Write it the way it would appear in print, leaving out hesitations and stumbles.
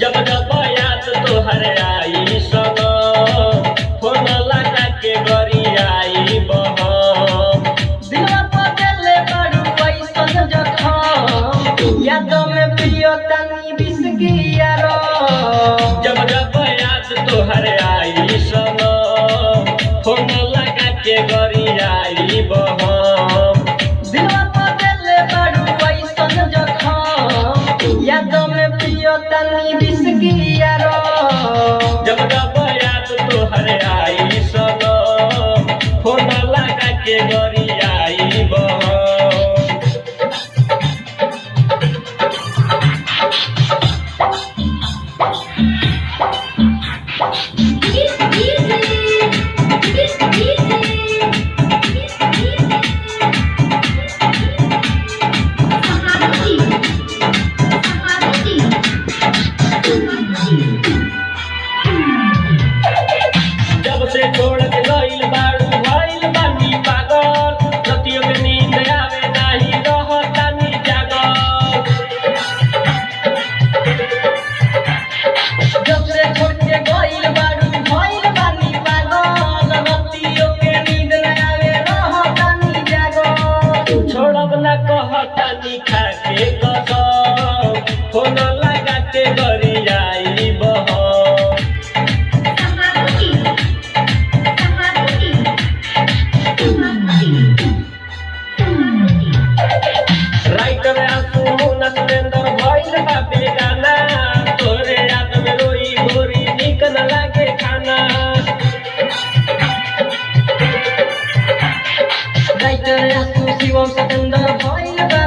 जब जब याद तोहर आई सनो फोन लगा के गरी आई बहम दिलवा बदले बड़ू ऐसन जखम याद में पियो तनी बिस गिया रो। जब जब याद तोहर आई सनो फोन लगा के गरी आई बहम दिलवा बदले बड़ू ऐसन जखम याद में पियो तनी बिस गिया रो। जब जब याद तोहर आई सनो फोन लगा के गरी आई बहम जब से छोड़ के गइल बाड़ू भइल बानी पागल रतियों में नींद आवे नाही रहतानी जागल। जब से छोड़ के गइल बाड़ू भइल बानी पागल रतियों के नींद न आवे रहतानी जागल। छोड़ब ना कहतानी खा के कसम फोन लगा के गरी आई बहम राइटर आंसू नसलेंदर भइल बा बेगाना तोरे याद में रोई गोरी निक न लागे खाना। राइटर आंसू शिवम सतेंद्र भइल बा